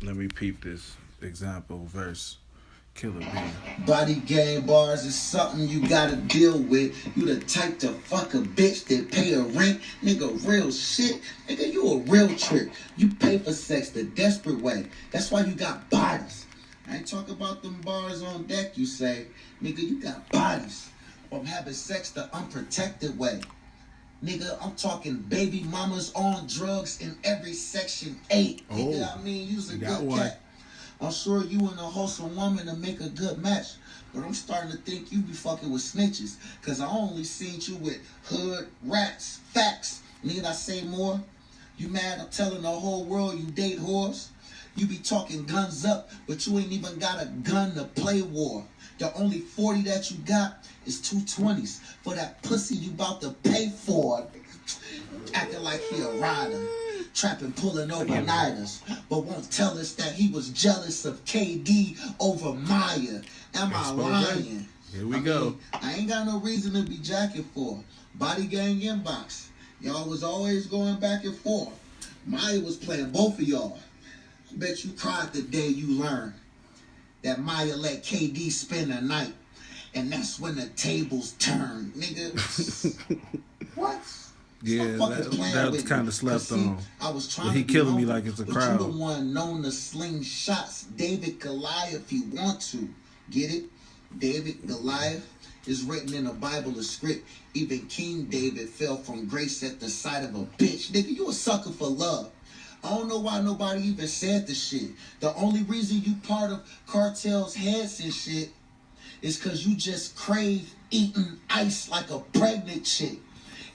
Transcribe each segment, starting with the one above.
Let me peep this example verse. Killa B. Body gang bars is something you gotta deal with. You the type to fuck a bitch that pay a rent. Nigga, real shit. Nigga, you a real trick. You pay for sex the desperate way. That's why you got bodies. I ain't talking about them bars on deck, you say. Nigga, you got bodies. From having sex the unprotected way. Nigga, I'm talking baby mamas on drugs in every section 8. Nigga, I mean, you's a good cat. I'm sure you and a wholesome woman to make a good match. But I'm starting to think you be fucking with snitches. Cause I only seen you with hood rats. Facts. Need I say more? You mad I'm telling the whole world you date whores? You be talking guns up, but you ain't even got a gun to play war. The only 40 that you got is 220s for that pussy you about to pay for. Acting like he a rider. Trapping, pulling overnighters, but won't tell us that he was jealous of KD over Maya. Am I lying? Here we go. I ain't got no reason to be jacking for. Body gang inbox. Y'all was always going back and forth. Maya was playing both of y'all. I bet you cried the day you learned that Maya let KD spend the night. And that's when the tables turned, nigga. What? Yeah, that was kind of slept on. I was trying but he to killing me like it's a crowd. You the one known to sling shots. David Goliath, if you want to. Get it? David Goliath is written in the Bible, a script. Even King David fell from grace at the sight of a bitch. Nigga, you a sucker for love. I don't know why nobody even said the shit. The only reason you part of cartels' heads and shit is because you just crave eating ice like a pregnant chick.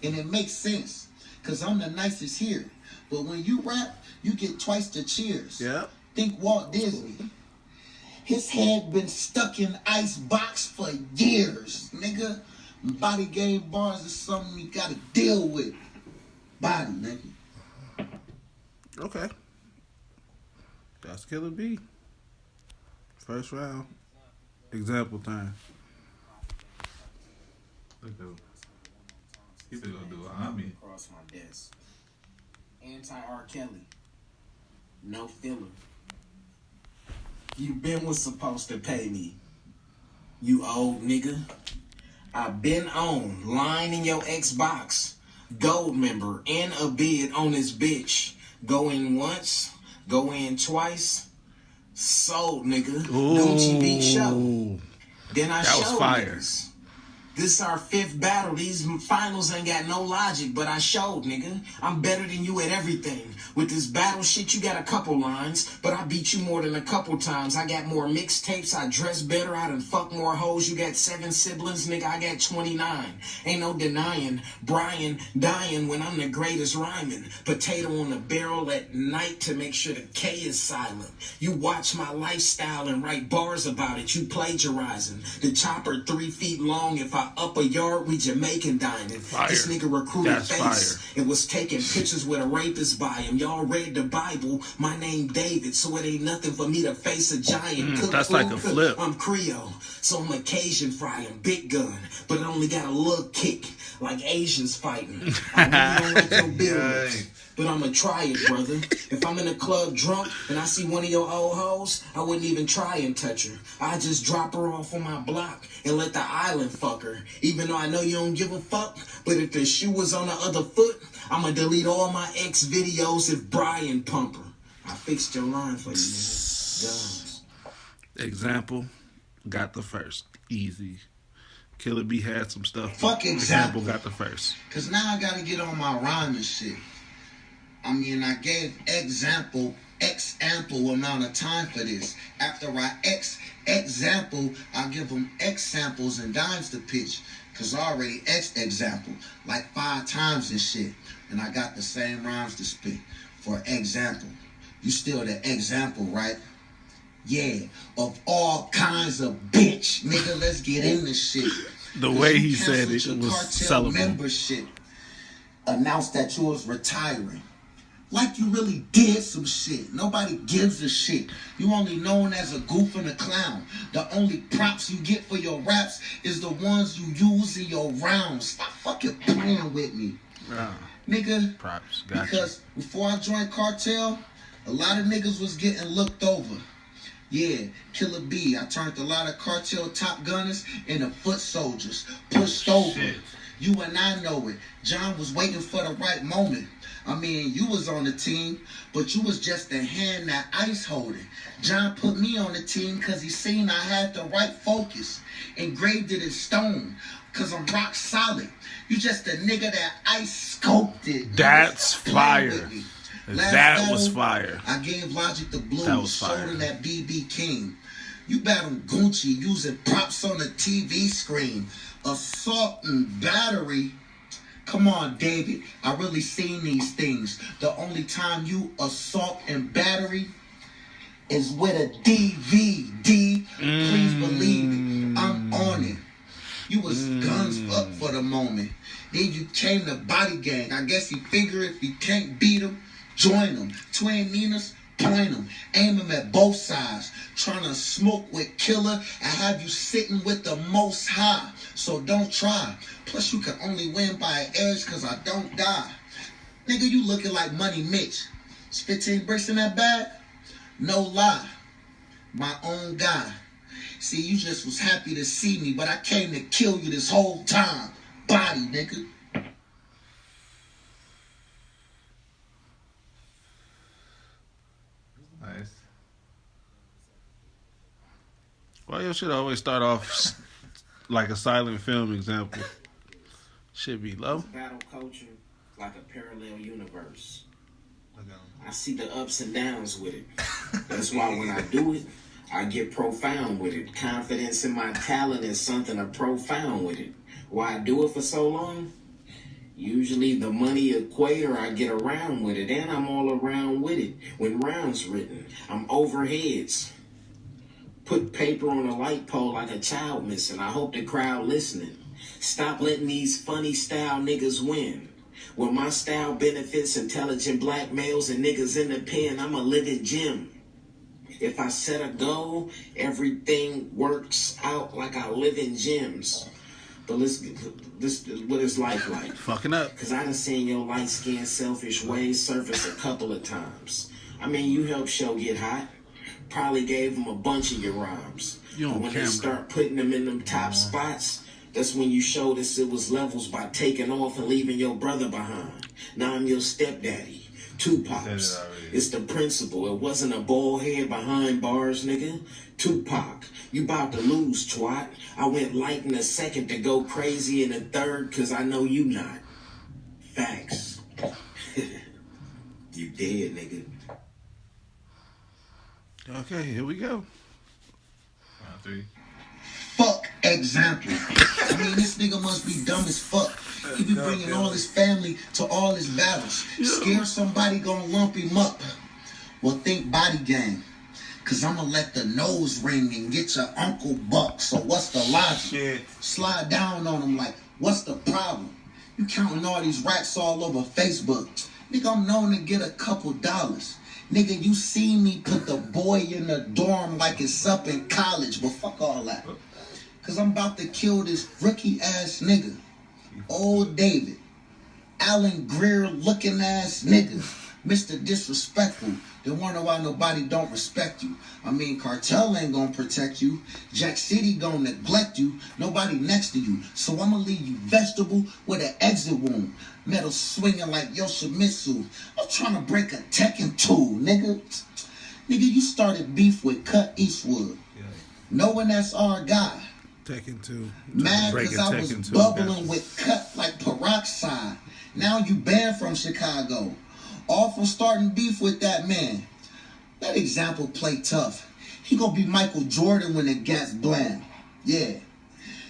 And it makes sense, because I'm the nicest here. But when you rap, you get twice the cheers. Yeah. Think Walt Disney. His head been stuck in ice box for years, nigga. Body game bars is something you gotta deal with. Body, nigga. Okay. That's Killa B. First round. Example time. Look at he still gonna do it. I mean, across my desk. Anti-R. Kelly. No filler. You been was supposed to pay me. You old nigga. I been on line in your Xbox. Gold member and a bid on this bitch. Go in once. Go in twice. Sold nigga. Ooh, Gucci beat show. Then I that was showed fire. niggas. This our 5th battle. These finals ain't got no logic, but I showed, nigga. I'm better than you at everything. With this battle shit, you got a couple lines, but I beat you more than a couple times. I got more mixtapes, I dress better, I done fuck more hoes. You got 7 siblings, nigga, I got 29. Ain't no denying Brian dying when I'm the greatest rhyming. Potato on the barrel at night to make sure the K is silent. You watch my lifestyle and write bars about it. You plagiarizing. The chopper 3 feet long. If I up a yard, we Jamaican dining. Fire. This nigga recruited That's face fire. and was taking pictures with a rapist by him. Y'all read the Bible. My name David, so it ain't nothing for me to face a giant. That's like a flip. I'm Creole, so I'm Cajun frying, big gun, but I only got a little kick like Asians fighting. I really don't like your business. But I'ma try it, brother. If I'm in a club drunk and I see one of your old hoes, I wouldn't even try and touch her. I just drop her off on my block and let the island fuck her. Even though I know you don't give a fuck, but if the shoe was on the other foot, I'ma delete all my ex videos if Brian pump her. I fixed your line for you, nigga. Guns. Example, got the first. Easy. Killa B had some stuff. Fuck example. Got the first. Because now I gotta get on my rhyme and shit. I mean, I gave example amount of time for this. After I example, I give them X samples and dimes to pitch. Because I already example like 5 times and shit. And I got the same rhymes to spit. For example, you still the example, right? Yeah, of all kinds of bitch. Nigga, let's get in this shit. The way he said it was sellable. Membership announced that you was retiring. Like you really did some shit. Nobody gives a shit. You only known as a goof and a clown. The only props you get for your raps is the ones you use in your rounds. Stop fucking playing with me. Nigga. Props. Gotcha. Because before I joined Cartel, A lot of niggas was getting looked over. Yeah, Killa B. I turned a lot of cartel top gunners into foot soldiers. Pushed over. Shit. You and I know it. John was waiting for the right moment. I mean, you was on the team, but you was just the hand that ice holding. John put me on the team because he seen I had the right focus. Engraved it in stone because I'm rock solid. You just a nigga that ice scoped it. That's Play with fire. me. That was battle, fire. I gave Logic the blues, That was showed fire. him that BB King. You battled Gucci using props on the TV screen. Assault and battery. Come on, David. I really seen these things. The only time you assault and battery is with a DVD. Please believe it. I'm on it. You was guns up for the moment. Then you came to body gang. I guess he figured if you can't beat him, join them. Twin Ninas, point them. Aim them at both sides. Trying to smoke with Killer and have you sitting with the most high. So don't try. Plus you can only win by an edge because I don't die. Nigga, you looking like Money Mitch. It's 15 bricks in that bag? No lie. My own guy. See, you just was happy to see me, but I came to kill you this whole time. Body, nigga. Nice. Why your shit always start off like a silent film example? Shit be low. Battle culture like a parallel universe. Look at him. I see the ups and downs with it. That's why when I do it, I get profound with it. Confidence in my talent is something to profound with it. Why I do it for so long? Usually the money equator, I get around with it, and I'm all around with it. When rounds written, I'm overheads. Put paper on a light pole like a child missing. I hope the crowd listening. Stop letting these funny style niggas win. When my style benefits intelligent black males and niggas in the pen, I'm a living gym. If I set a goal, everything works out like I live in gyms. But this what is life like? Fucking up. Cause I done seen your light-skinned selfish ways surface a couple of times. I mean, you helped show get hot. Probably gave them a bunch of your rhymes. You on But when camera. they start putting them in them top spots, that's when you showed us it was levels by taking off and leaving your brother behind. Now I'm your stepdaddy. Two pops. already. It's the principle. It wasn't a bald head behind bars, nigga. Tupac, you about to lose, twat. I went light in a second to go crazy in a third, cause I know you not. Facts. You dead, nigga. Okay, here we go. Round 3. Fuck example. I mean, this nigga must be dumb as fuck. He be bringing all his family to all his battles. Scare somebody gonna lump him up. Well, think body game. Cause I'ma let the nose ring and get your uncle buck. So what's the logic? Shit. Slide down on him like, what's the problem? You counting all these racks all over Facebook. Nigga, I'm known to get a couple dollars. Nigga, you see me put the boy in the dorm like it's up in college. But fuck all that. Cause I'm about to kill this rookie ass nigga. Old David. Alan Greer looking ass nigga. Mr. Disrespectful. They wonder why nobody don't respect you. I mean, cartel ain't gonna protect you. Jack City gonna neglect you. Nobody next to you. So I'ma leave you vegetable with an exit wound. Metal swinging like Yoshimitsu. I'm trying to break a Tekken tool, nigga. Nigga, you started beef with Cut Eastwood. Yeah. Knowing that's our guy. Tekken 2. Mad Breaking because I was Tekken 2. bubbling with Cut like peroxide. Now you banned from Chicago. All from starting beef with that man. That example play tough. He gonna be Michael Jordan when it gets bland. Yeah.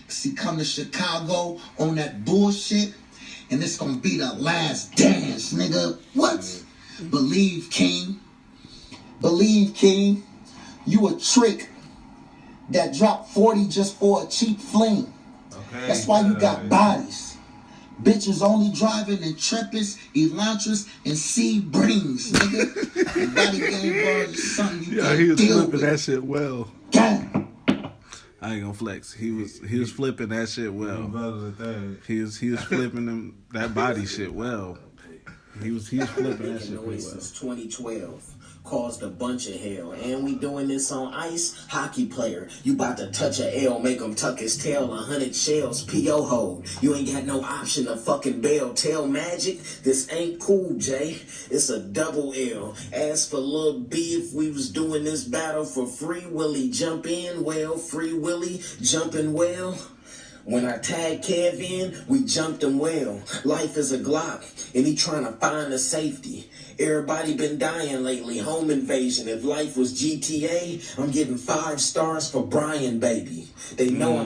See, come to Chicago on that bullshit, and it's gonna be the last dance, nigga. What? Believe, King. Believe, King. You a trick that dropped 40 just for a cheap fling. Okay. That's why you got bodies. Bitches only driving in Trepis, Elantras, and Sea Brings, nigga. And body game bars is something you Yeah, can't he was deal flipping with. that shit well. Gang. I ain't gonna flex. He was flipping that shit well. Brother the third. He was flipping them that body shit well. He was flipping that Making shit pretty noise well. since 2012. caused a bunch of hell. And we doing this on ice. Hockey player, you about to touch a L, make him tuck his tail. 100 shells, P.O. hold. You ain't got no option to fucking bail. Tell Magic, this ain't cool, Jay. It's a double L. As for Lil B, if we was doing this battle for free, will he jump in? Well, Free Willy jumping well. When I tagged Kev in, we jumped him well. Life is a Glock, and he trying to find a safety. Everybody been dying lately, home invasion. If life was GTA, I'm getting 5 stars for Brian, baby. They know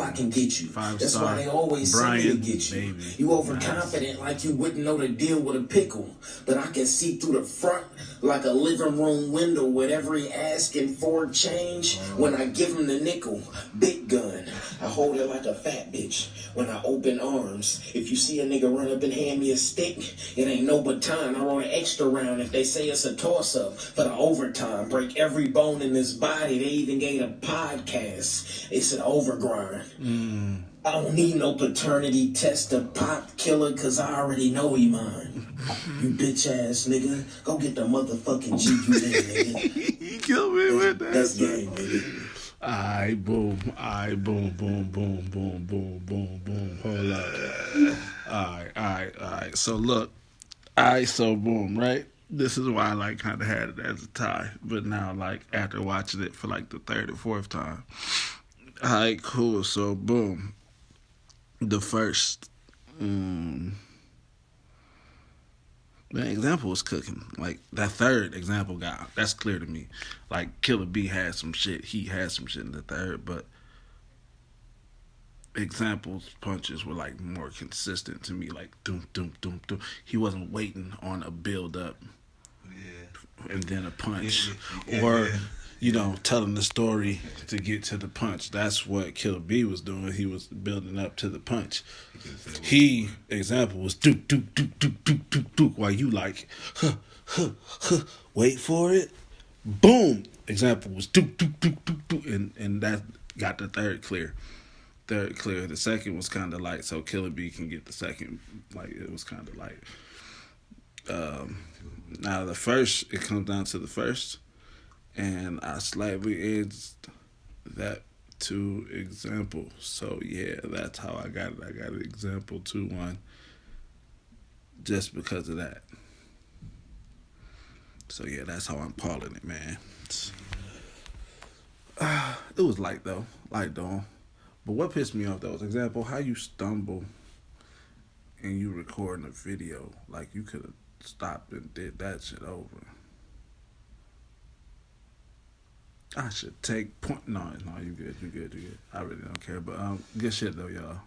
I can get you. That's why they always say to get you. Baby. You overconfident like you wouldn't know the deal with a pickle. But I can see through the front like a living room window with every asking for change. When I give him the nickel, big gun. I hold it like a fat bitch when I open arms. If you see a nigga run up and hand me a stick, it ain't no baton. I roll an extra round if they say it's a toss-up for the overtime. Break every bone in his body. They even gave a podcast. It's an overgrind. I don't need no paternity test to pop Killer, cause I already know he mine. You bitch ass nigga, go get the motherfucking GQA, nigga. He killed me with that. That's game, nigga. Alright, boom. Alright, boom, boom, boom, boom, boom, boom, boom. Hold up. Alright. So look. Alright, so boom, right? This is why I like kind of had it as a tie. But now, like, after watching it for like the third or fourth time. Alright, cool. So boom. The first the example was cooking. Like, that third example guy, that's clear to me. Like, Killa B had some shit. He had some shit in the third, but examples punches were like more consistent to me. Like, doom, doom, doom, doom. He wasn't waiting on a build up and then a punch. Or, you know, telling the story to get to the punch. That's what Killa B was doing. He was building up to the punch. He, example, was dook, dook, dook, dook, dook, dook, dook, while you like, wait for it. Boom. Example was dook, dook, dook, dook, dook, and that got the third clear. The second was kind of light, so Killa B can get the second. Like, it was kind of light. Now the first, it comes down to the first. And I slightly edged that to example. So, yeah, that's how I got it. I got an example 2-1 just because of that. So, yeah, that's how I'm calling it, man. It was light, though. Light, though. But what pissed me off, though, is example, how you stumble and you recording a video. Like, you could have stopped and did that shit over. I should take point. No, you good. I really don't care. But good shit though, y'all.